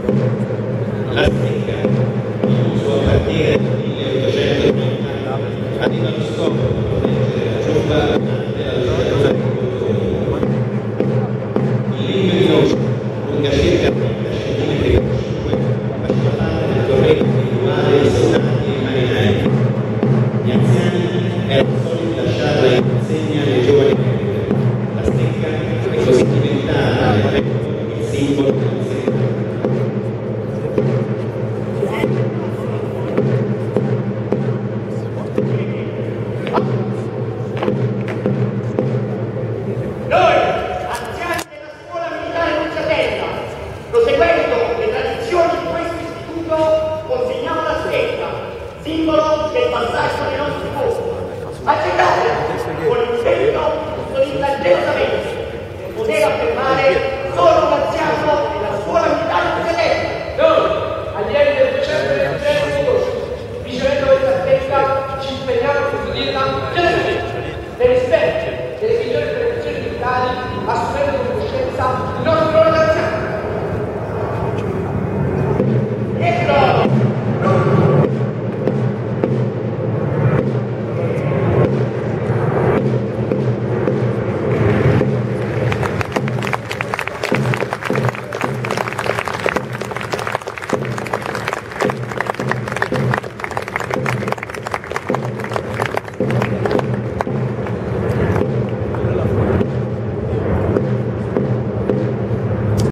La stecca, in uso a partire dal 1830, aveva lo scopo di proteggere la giungla durante la legislatura dei controlli. Il legno di noce, lunga circa 30 cm, faceva parte del corretto rituale di soldati e marinai. Gli anziani erano soliti lasciarla in consegna alle giovani membri. La stecca è così diventata nel tempo il simbolo della serietà. Noi, anziani della scuola militare Bruciatella, proseguendo le tradizioni di questo istituto, consegniamo la stecca, simbolo del passaggio dei nostri posti. Accettate con impegno custodita gelosamente per poter affermare